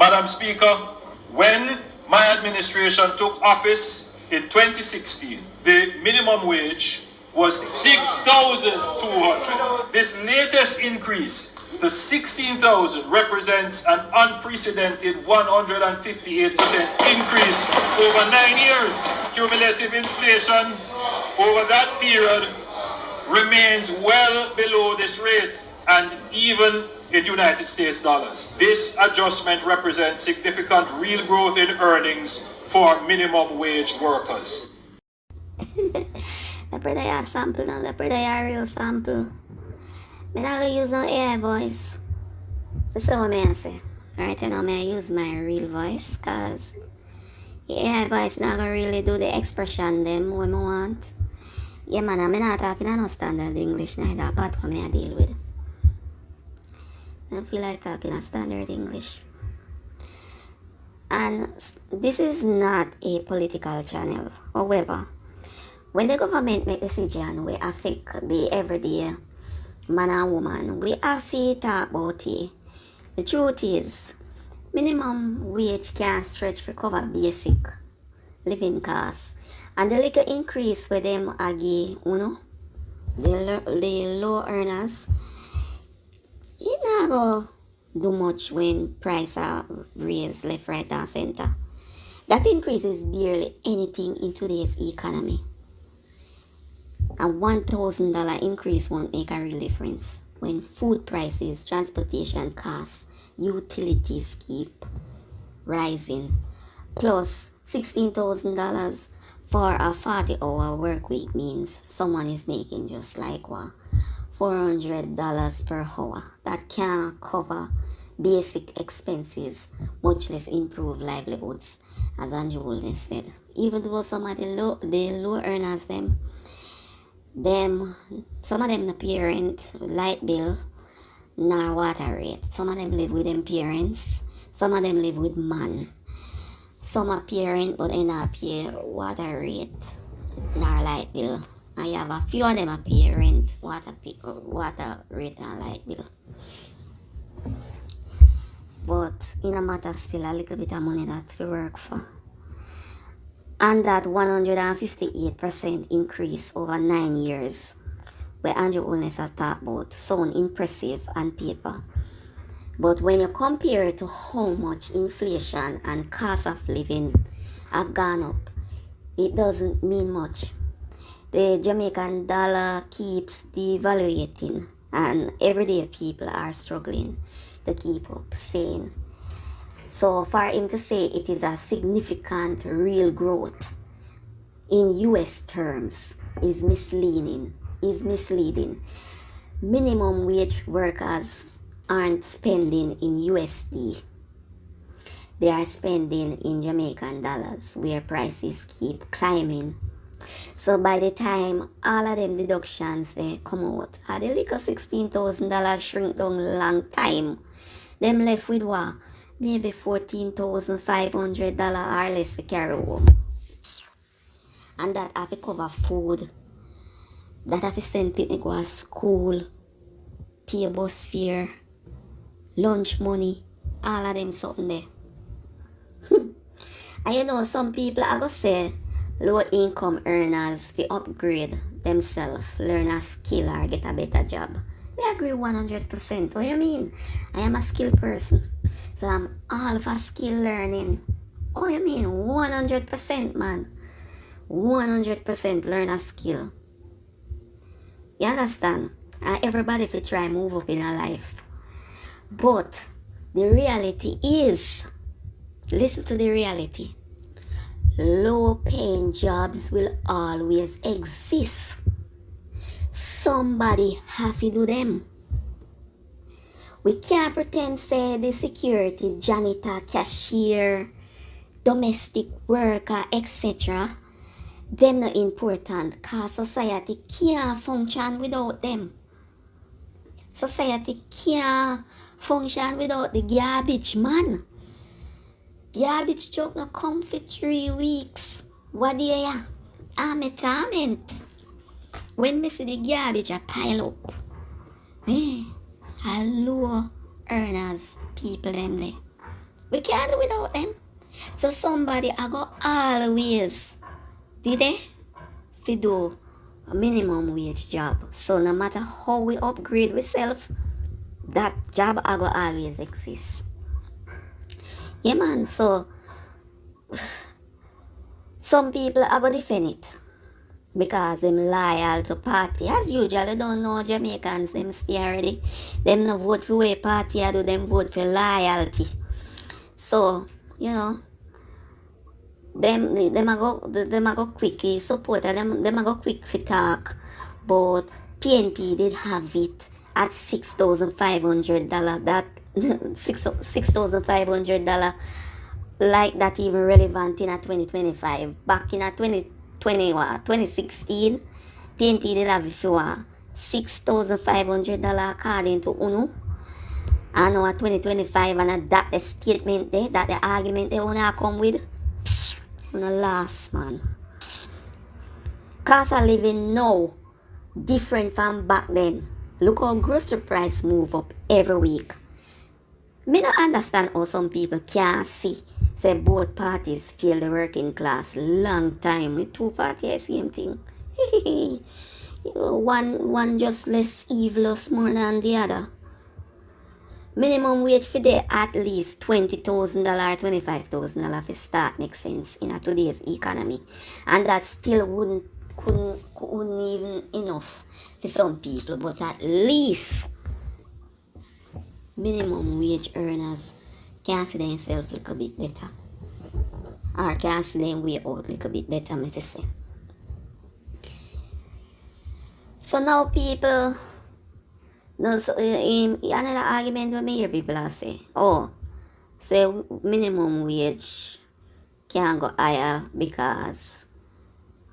Madam Speaker, when my administration took office in 2016, the minimum wage was 6,200. This latest increase to 16,000 represents an unprecedented 158% increase over 9 years. Cumulative inflation over that period remains well below this rate, and even in United States dollars. This adjustment represents significant real growth in earnings for minimum wage workers. The brother a sample now, the brother a real sample. I'm not gonna use no AI voice. That's what I say. Right now, I use my real voice, cause the AI voice not gonna really do the expression them when I want. Yeah man, I'm not talking no standard English neither, but what I deal with. I don't feel like talking a standard English. And this is not a political channel. However, when the government make decision we affect the everyday man and woman, we have to talk about it. The truth is, minimum wage can't stretch for cover basic living costs. And the little increase for them agi, the low earners, it not go do much when price are raised left, right, and center. That increase is barely anything in today's economy. A $1,000 increase won't make a real difference when food prices, transportation costs, utilities keep rising. Plus, $16,000 for a 40-hour work week means someone is making just like what? $400 per hour. That can't cover basic expenses, much less improve livelihoods, as Anjul said. Even though some of the low earners, some of them no parent, light bill, nor water rate. Some of them live with them parents, some of them live with man. Some are parent but they not pay water rate nor light bill. I have a few of them are parent, water rate and light bill. But in a matter still a little bit of money that we work for. And that 158% increase over 9 years, where Andrew Holness has talked about, sound impressive on paper. But when you compare it to how much inflation and cost of living have gone up, it doesn't mean much. The Jamaican dollar keeps devaluating, and everyday people are struggling to keep up, saying. So for him to say it is a significant real growth in US terms is misleading. Minimum wage workers aren't spending in USD. They are spending in Jamaican dollars, where prices keep climbing. So by the time all of them deductions they come out, the little $16,000 shrink down long time, them left with what? Maybe $14,500 or less to carry home. And that have to cover food. That have to send people to go to school, pay bus fare, lunch money, all of them something there. And you know, some people are going to say low income earners will upgrade themselves, learn a skill or get a better job. I agree 100%. What do you mean? I am a skilled person. So I'm all for skill learning. Oh, you mean 100%, man. 100% learn a skill. You understand? And everybody will try move up in a life. But the reality is, listen to the reality. Low paying jobs will always exist. Somebody have to do them. We can't pretend say the security, janitor, cashier, domestic worker, etc. Them not important, cause society can't function without them. Society can't function without the garbage man. Garbage truck no come for 3 weeks. What do you have? I'm a torment. When me see the garbage a pile up, a low earners people them there. We can't do without them. So somebody I go always did they fi do a minimum wage job. So no matter how we upgrade ourselves, that job I go always exist. Yeah man, so some people I go defend it because them loyal to party. As usual, they don't know Jamaicans, them stay already. Them no vote for way party I do, them vote for loyalty. So, you know, them a go quickly support and them a go quick for talk. But PNP did have it at $6,500. That $6,500 like that even relevant in a 2025. Back in a 2016, PNP did have it for $6,500 according to UNO. And now 2025 and that the statement there, that the argument they wanna come with. On the last man. Cost of living now different from back then. Look how grocery price move up every week. Me not understand how some people can't see say both parties fail the working class long time. With two parties same thing. one just less evil more than the other. Minimum wage for there at least $20,000, $25,000 for start makes sense in a today's economy. And that still couldn't even enough for some people. But at least minimum wage earners can see themselves a little bit better. Or can see them way out a little bit better, me say. So now people, no, so, another argument with me hear people are say, oh, say minimum wage can go higher because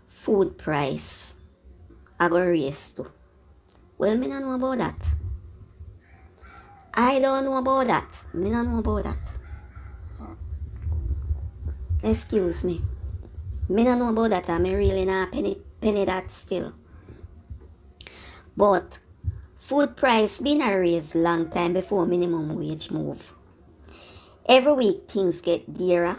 food price I go raise too. Well, me don't know about that. I don't know about that. Me don't know about that. Excuse me. Me don't know about that. I me really not penny that still. But food price been a raise long time before minimum wage move. Every week things get dearer,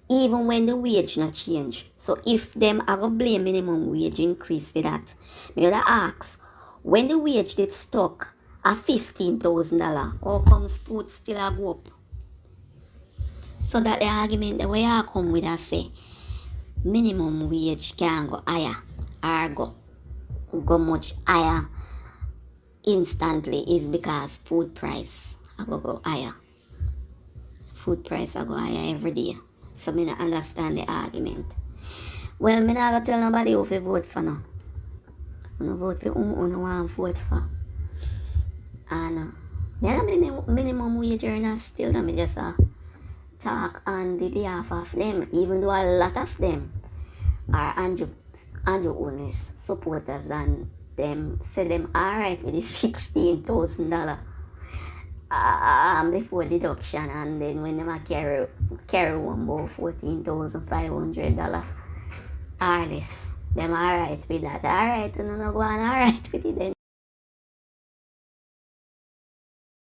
even when the wage not change. So if them I go blame minimum wage increase for that, me would ask, when the wage did stuck at $15,000, how comes food still a go up? So that the argument the way I come with I say minimum wage can go higher or go much higher instantly is because food price I go higher. Food price I go higher every day. So me not understand the argument. Well, me not gonna tell nobody who to vote for now. No vote for who no want vote for. And there are minimum wage earners still that me just talk on the behalf of them, even though a lot of them are Andrew Owners supporters and them say them alright with the $16,000 before deduction, and then when them carry one about $14,500 or less, them alright with that. Alright, no go on alright with it then.